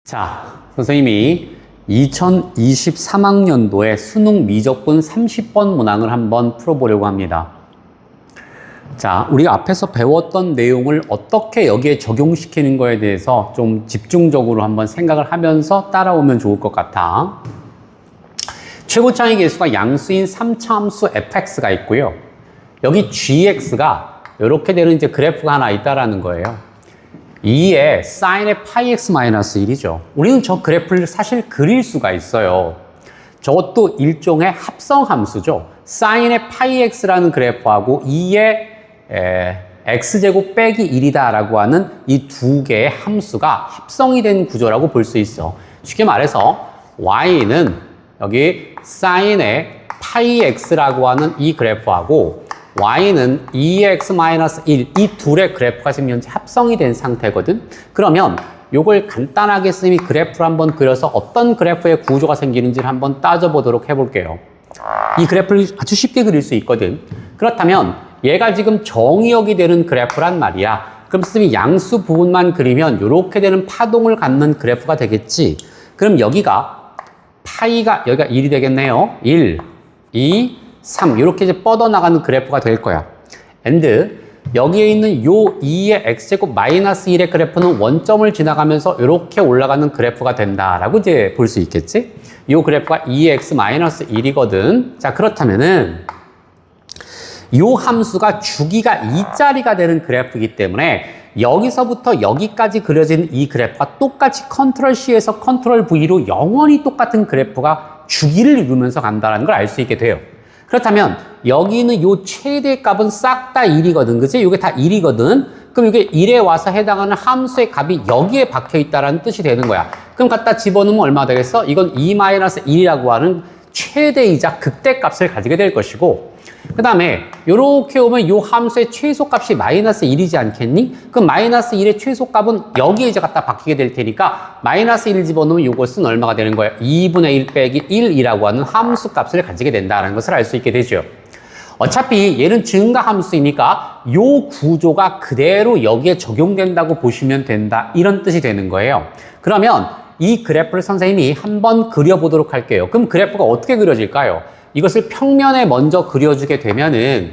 자, 선생님이 2023학년도에 수능 미적분 30번 문항을 한번 풀어보려고 합니다. 자, 우리가 앞에서 배웠던 내용을 어떻게 여기에 적용시키는 거에 대해서 좀 집중적으로 한번 생각을 하면서 따라오면 좋을 것 같아. 최고차의 개수가 양수인 3차함수 fx가 있고요. 여기 gx가 이렇게 되는 이제 그래프가 하나 있다라는 거예요. 2의 sin의 πx-1이죠. 우리는 저 그래프를 사실 그릴 수가 있어요. 저것도 일종의 합성함수죠. sin의 πx라는 그래프하고 2의 x제곱 빼기 1이다 라고 하는 이 두 개의 함수가 합성이 된 구조라고 볼 수 있어. 쉽게 말해서 y는 여기 sin의 πx라고 하는 이 그래프하고 y는 2x-1, 이 둘의 그래프가 지금 현재 합성이 된 상태거든. 그러면 이걸 간단하게 선생님이 그래프를 한번 그려서 어떤 그래프의 구조가 생기는지를 한번 따져보도록 해볼게요. 이 그래프를 아주 쉽게 그릴 수 있거든. 그렇다면 얘가 지금 정의역이 되는 그래프란 말이야. 그럼 선생님이 양수 부분만 그리면 이렇게 되는 파동을 갖는 그래프가 되겠지. 그럼 여기가 파이가 여기가 1이 되겠네요. 1, 2, 3 이렇게 이제 뻗어나가는 그래프가 될 거야. and 여기에 있는 요 2의 x제곱 마이너스 1의 그래프는 원점을 지나가면서 이렇게 올라가는 그래프가 된다라고 이제 볼 수 있겠지? 요 그래프가 2x 마이너스 1이거든. 자, 그렇다면은 요 함수가 주기가 2짜리가 되는 그래프이기 때문에 여기서부터 여기까지 그려진 이 그래프가 똑같이 컨트롤 C에서 컨트롤 V로 영원히 똑같은 그래프가 주기를 이루면서 간다는 걸 알 수 있게 돼요. 그렇다면 여기 있는 요 최대값은 싹 다 1이거든. 그치? 이게 다 1이거든. 그럼 이게 1에 와서 해당하는 함수의 값이 여기에 박혀 있다는 뜻이 되는 거야. 그럼 갖다 집어넣으면 얼마 되겠어? 이건 2-1이라고 하는 최대이자 극대값을 가지게 될 것이고, 그 다음에 요렇게 오면 요 함수의 최소값이 마이너스 1이지 않겠니? 그럼 마이너스 1의 최소값은 여기에 이제 갖다 박히게 될 테니까 마이너스 1을 집어넣으면 요것은 얼마가 되는 거예요? 2분의 1 빼기 1이라고 하는 함수값을 가지게 된다는 것을 알 수 있게 되죠. 어차피 얘는 증가함수이니까 요 구조가 그대로 여기에 적용된다고 보시면 된다, 이런 뜻이 되는 거예요. 그러면 이 그래프를 선생님이 한번 그려보도록 할게요. 그럼 그래프가 어떻게 그려질까요? 이것을 평면에 먼저 그려주게 되면은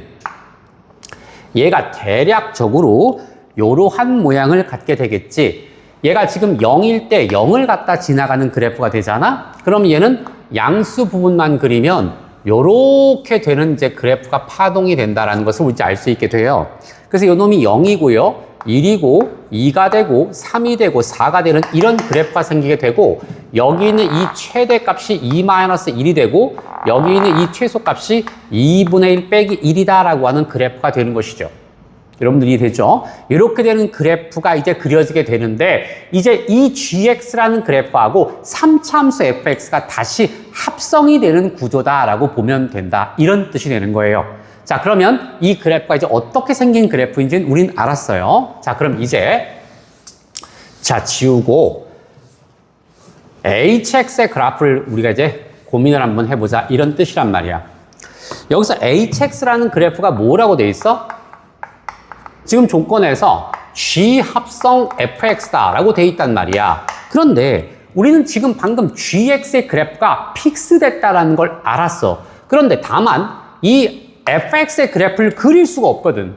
얘가 대략적으로 이러한 모양을 갖게 되겠지. 얘가 지금 0일 때 0을 갖다 지나가는 그래프가 되잖아? 그럼 얘는 양수 부분만 그리면 요렇게 되는 이제 그래프가 파동이 된다라는 것을 우리 알 수 있게 돼요. 그래서 요 놈이 0이고요. 1이고 2가 되고 3이 되고 4가 되는 이런 그래프가 생기게 되고, 여기 있는 이 최대값이 2-1이 되고 여기 있는 이 최소값이 2분의 1 빼기 1이다 라고 하는 그래프가 되는 것이죠. 여러분들 이해되죠? 이렇게 되는 그래프가 이제 그려지게 되는데, 이제 이 gx라는 그래프하고 3차함수 fx가 다시 합성이 되는 구조다라고 보면 된다, 이런 뜻이 되는 거예요. 자, 그러면 이 그래프가 이제 어떻게 생긴 그래프인지는 우린 알았어요. 자, 그럼 이제 자, 지우고 hx의 그래프를 우리가 이제 고민을 한번 해보자, 이런 뜻이란 말이야. 여기서 hx라는 그래프가 뭐라고 돼 있어? 지금 조건에서 g 합성 fx다 라고 돼 있단 말이야. 그런데 우리는 지금 방금 gx의 그래프가 픽스됐다라는 걸 알았어. 그런데 다만 이 fx의 그래프를 그릴 수가 없거든.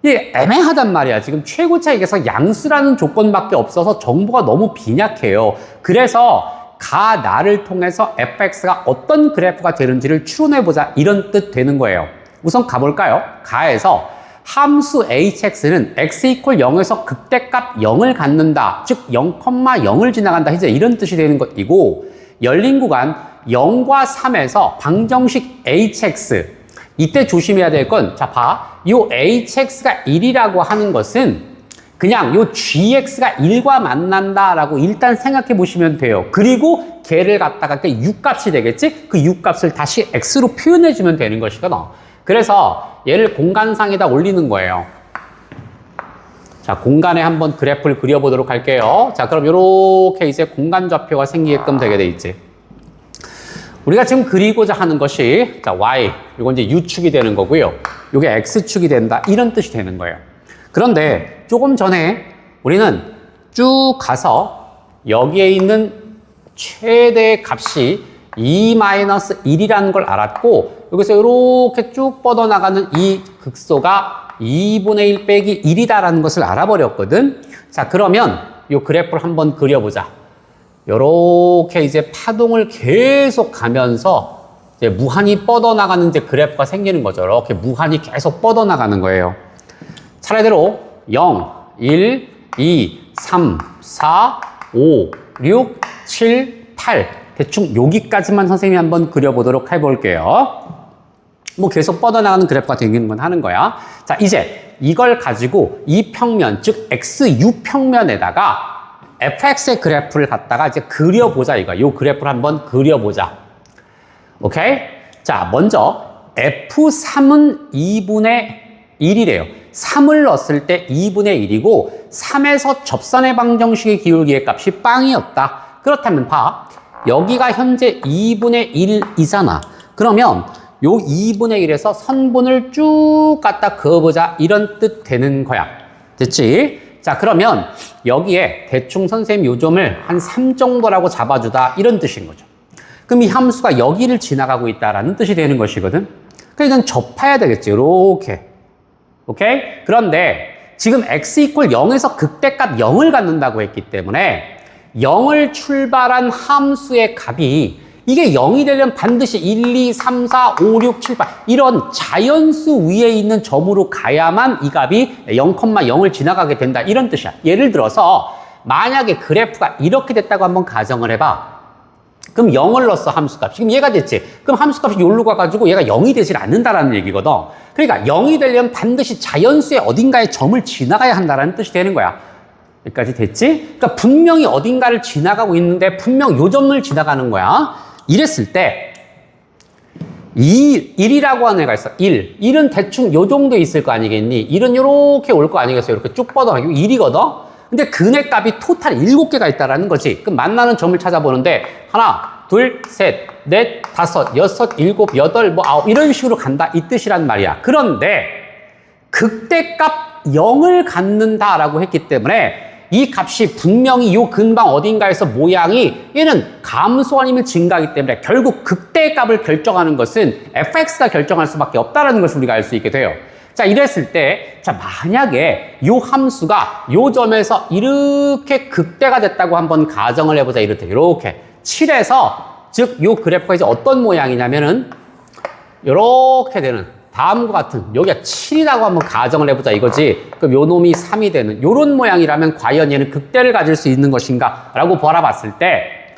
이게 애매하단 말이야. 지금 최고차익에서 양수라는 조건밖에 없어서 정보가 너무 빈약해요. 그래서 가, 나를 통해서 fx가 어떤 그래프가 되는지를 추론해보자, 이런 뜻 되는 거예요. 우선 가볼까요? 가에서 함수 hx는 x 이퀄 0에서 극대값 0을 갖는다. 즉 0,0을 지나간다. 이제 이런 뜻이 되는 것이고, 열린 구간 0과 3에서 방정식 hx, 이때 조심해야 될 건, 자, 봐. 요 hx가 1이라고 하는 것은 그냥 요 gx가 1과 만난다라고 일단 생각해 보시면 돼요. 그리고 걔를 갖다가 6값이 되겠지? 그 6값을 다시 x로 표현해 주면 되는 것이거든. 그래서 얘를 공간상에다 올리는 거예요. 자, 공간에 한번 그래프를 그려보도록 할게요. 자, 그럼 요렇게 이제 공간 좌표가 생기게끔 되게 돼 있지. 우리가 지금 그리고자 하는 것이, 자, y, 이건 이제 u축이 되는 거고요. 이게 x축이 된다, 이런 뜻이 되는 거예요. 그런데 조금 전에 우리는 쭉 가서 여기에 있는 최대의 값이 2-1이라는 걸 알았고, 여기서 이렇게 쭉 뻗어나가는 이 극소가 2분의 1 빼기 1이다라는 것을 알아버렸거든. 자, 그러면 이 그래프를 한번 그려보자. 요렇게 이제 파동을 계속 가면서 이제 무한히 뻗어나가는 이제 그래프가 생기는 거죠. 이렇게 무한히 계속 뻗어나가는 거예요. 차례대로 0, 1, 2, 3, 4, 5, 6, 7, 8 대충 여기까지만 선생님이 한번 그려보도록 해볼게요. 뭐 계속 뻗어나가는 그래프가 되는 건 하는 거야. 자, 이제 이걸 가지고 이 평면, 즉 XU 평면에다가 fx의 그래프를 갖다가 이제 그려보자 이거. 요 그래프를 한번 그려보자. 오케이? 자, 먼저 F3은 2분의 1이래요. 3을 넣었을 때 2분의 1이고 3에서 접선의 방정식의 기울기의 값이 빵이었다. 그렇다면 봐. 여기가 현재 2분의 1이잖아. 그러면 요 2분의 1에서 선분을 쭉 갖다 그어보자. 이런 뜻 되는 거야. 됐지? 자, 그러면 여기에 대충 선생님 요 점을 한 3 정도라고 잡아주다. 이런 뜻인 거죠. 그럼 이 함수가 여기를 지나가고 있다라는 뜻이 되는 것이거든. 그러니까 이건 접해야 되겠지. 이렇게. 오케이? 그런데 지금 x = 0에서 극대값 0을 갖는다고 했기 때문에 0을 출발한 함수의 값이 이게 0이 되려면 반드시 1, 2, 3, 4, 5, 6, 7, 8 이런 자연수 위에 있는 점으로 가야만 이 값이 0,0을 지나가게 된다. 이런 뜻이야. 예를 들어서 만약에 그래프가 이렇게 됐다고 한번 가정을 해봐. 그럼 0을 넣었어, 함수값. 지금 얘가 됐지. 그럼 함수값이 여기로 가가지고 얘가 0이 되질 않는다라는 얘기거든. 그러니까 0이 되려면 반드시 자연수의 어딘가에 점을 지나가야 한다라는 뜻이 되는 거야. 여기까지 됐지? 그러니까 분명히 어딘가를 지나가고 있는데 분명 요 점을 지나가는 거야. 이랬을 때 1이라고 하는 애가 있어. 1은 대충 요 정도 있을 거 아니겠니? 1은 요렇게 올 거 아니겠어요? 이렇게 쭉 뻗어가고 1이거든? 근데 근의 값이 토탈 7개가 있다라는 거지. 그럼 만나는 점을 찾아보는데 하나, 둘, 셋, 넷, 다섯, 여섯, 일곱, 여덟, 뭐 아홉 이런 식으로 간다 이 뜻이란 말이야. 그런데 극대값 0을 갖는다라고 했기 때문에 이 값이 분명히 요 근방 어딘가에서 모양이 얘는 감소 아니면 증가하기 때문에 결국 극대값을 결정하는 것은 fx가 결정할 수밖에 없다는 것을 우리가 알 수 있게 돼요. 자, 이랬을 때, 자, 만약에 요 함수가 요 점에서 이렇게 극대가 됐다고 한번 가정을 해보자. 이렇게 7에서 즉 요 그래프가 이제 어떤 모양이냐면은 요렇게 되는 다음과 같은 여기가 7이라고 한번 가정을 해보자 이거지. 그럼 요 놈이 3이 되는 요런 모양이라면 과연 얘는 극대를 가질 수 있는 것인가 라고 바라봤을 때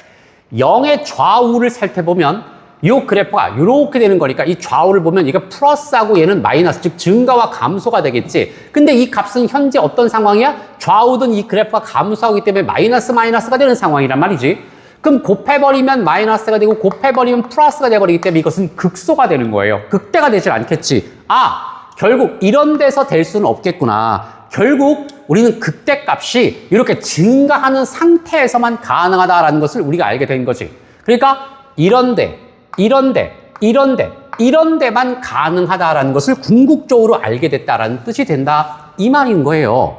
0의 좌우를 살펴보면 요 그래프가 이렇게 되는 거니까 이 좌우를 보면 이게 플러스하고 얘는 마이너스, 즉 증가와 감소가 되겠지. 근데 이 값은 현재 어떤 상황이야? 좌우든 이 그래프가 감소하기 때문에 마이너스가 되는 상황이란 말이지. 그럼 곱해버리면 마이너스가 되고 곱해버리면 플러스가 돼버리기 때문에 이것은 극소가 되는 거예요. 극대가 되질 않겠지. 아, 결국 이런 데서 될 수는 없겠구나. 결국 우리는 극대값이 이렇게 증가하는 상태에서만 가능하다라는 것을 우리가 알게 된 거지. 그러니까 이런 데만 가능하다라는 것을 궁극적으로 알게 됐다라는 뜻이 된다 이 말인 거예요.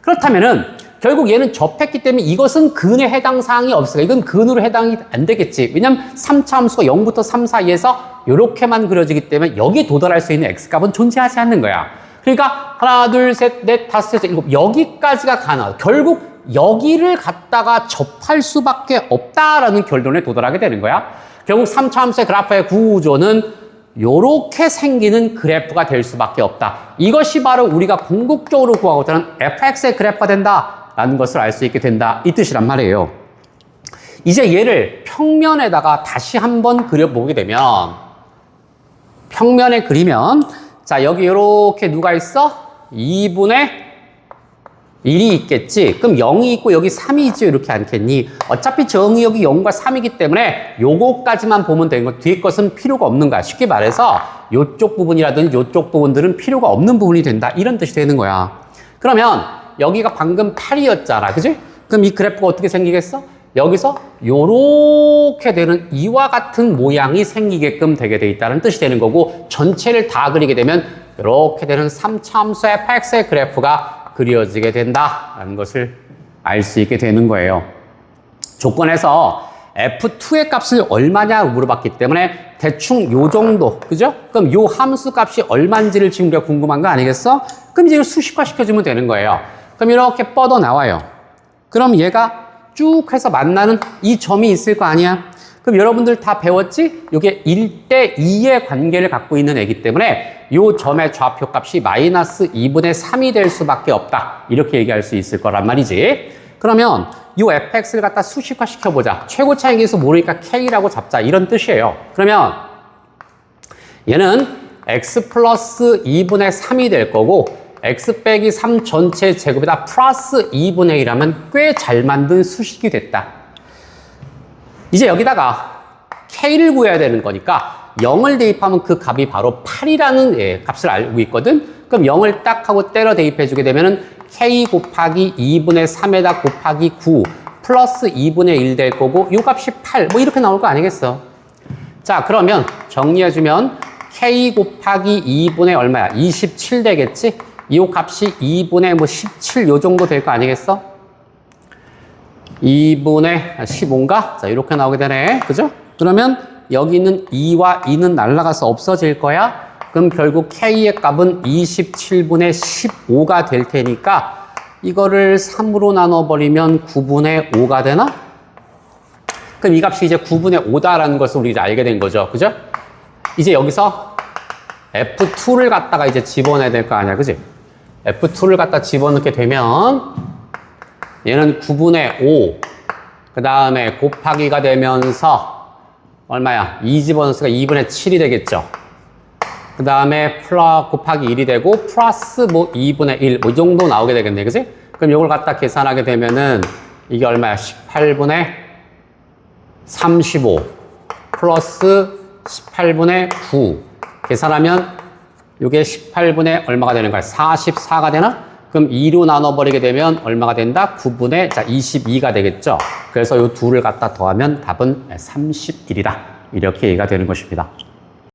그렇다면은 결국 얘는 접했기 때문에 이것은 근에 해당 사항이 없어요. 이건 근으로 해당이 안 되겠지. 왜냐면 3차 함수가 0부터 3 사이에서 이렇게만 그려지기 때문에 여기에 도달할 수 있는 x값은 존재하지 않는 거야. 그러니까 하나, 둘, 셋, 넷, 다섯, 여섯, 일곱 여기까지가 가능하다. 결국 여기를 갖다가 접할 수밖에 없다라는 결론에 도달하게 되는 거야. 결국 3차 함수의 그래프의 구조는 요렇게 생기는 그래프가 될 수밖에 없다. 이것이 바로 우리가 궁극적으로 구하고자 하는 fx의 그래프가 된다라는 것을 알 수 있게 된다. 이 뜻이란 말이에요. 이제 얘를 평면에다가 다시 한번 그려보게 되면 평면에 그리면 자, 여기 요렇게 누가 있어? 2분의 1이 있겠지. 그럼 0이 있고 여기 3이 있지. 이렇게 않겠니? 어차피 정의역이 0과 3이기 때문에 요거까지만 보면 되는 거. 뒤에 것은 필요가 없는 거야. 쉽게 말해서 요쪽 부분이라든지 요쪽 부분들은 필요가 없는 부분이 된다. 이런 뜻이 되는 거야. 그러면 여기가 방금 8이었잖아. 그지? 그럼 이 그래프가 어떻게 생기겠어? 여기서 요렇게 되는 이와 같은 모양이 생기게끔 되게 돼 있다는 뜻이 되는 거고 전체를 다 그리게 되면 요렇게 되는 3차 함수 fx의 그래프가 그려지게 된다라는 것을 알 수 있게 되는 거예요. 조건에서 F2의 값을 얼마냐 물어봤기 때문에 대충 요 정도, 그죠? 그럼 요 함수 값이 얼마인지를 지금 우리가 궁금한 거 아니겠어? 그럼 이제 수식화 시켜주면 되는 거예요. 그럼 이렇게 뻗어 나와요. 그럼 얘가 쭉 해서 만나는 이 점이 있을 거 아니야? 그럼 여러분들 다 배웠지? 이게 1대 2의 관계를 갖고 있는 애기 때문에 이 점의 좌표 값이 마이너스 2분의 3이 될 수밖에 없다. 이렇게 얘기할 수 있을 거란 말이지. 그러면 이 fx를 갖다 수식화 시켜보자. 최고 차이계수 모르니까 k라고 잡자. 이런 뜻이에요. 그러면 얘는 x 플러스 2분의 3이 될 거고 x 빼기 3 전체 제곱에다 플러스 2분의 1하면 꽤 잘 만든 수식이 됐다. 이제 여기다가 k를 구해야 되는 거니까 0을 대입하면 그 값이 바로 8이라는 값을 알고 있거든. 그럼 0을 딱 하고 때려 대입해 주게 되면은 k 곱하기 2분의 3에다 곱하기 9 플러스 2분의 1 될 거고 이 값이 8 뭐 이렇게 나올 거 아니겠어. 자 그러면 정리해 주면 k 곱하기 2분의 얼마야? 27 되겠지? 이 값이 2분의 뭐 17 요 정도 될 거 아니겠어? 2분의 15인가? 자 이렇게 나오게 되네. 그죠? 그러면 여기 있는 2와 2는 날아가서 없어질 거야. 그럼 결국 k의 값은 27분의 15가 될 테니까 이거를 3으로 나눠버리면 9분의 5가 되나? 그럼 이 값이 이제 9분의 5다라는 것을 우리 이제 알게 된 거죠. 그죠? 이제 여기서 F2를 갖다가 이제 집어넣어야 될 거 아니야. 그지? F2를 갖다 집어넣게 되면 얘는 9분의 5, 그 다음에 곱하기가 되면서 얼마야? 2 집어넣으니까 2분의 7이 되겠죠. 그 다음에 곱하기 1이 되고 플러스 뭐 2분의 1, 뭐 이 정도 나오게 되겠네. 그지? 그럼 이걸 갖다 계산하게 되면은 이게 얼마야? 18분의 35 플러스 18분의 9 계산하면 이게 18분의 얼마가 되는 거야? 44가 되나? 그럼 2로 나눠버리게 되면 얼마가 된다? 9분의 22가 되겠죠. 그래서 이 둘을 갖다 더하면 답은 31이다. 이렇게 얘기가 되는 것입니다.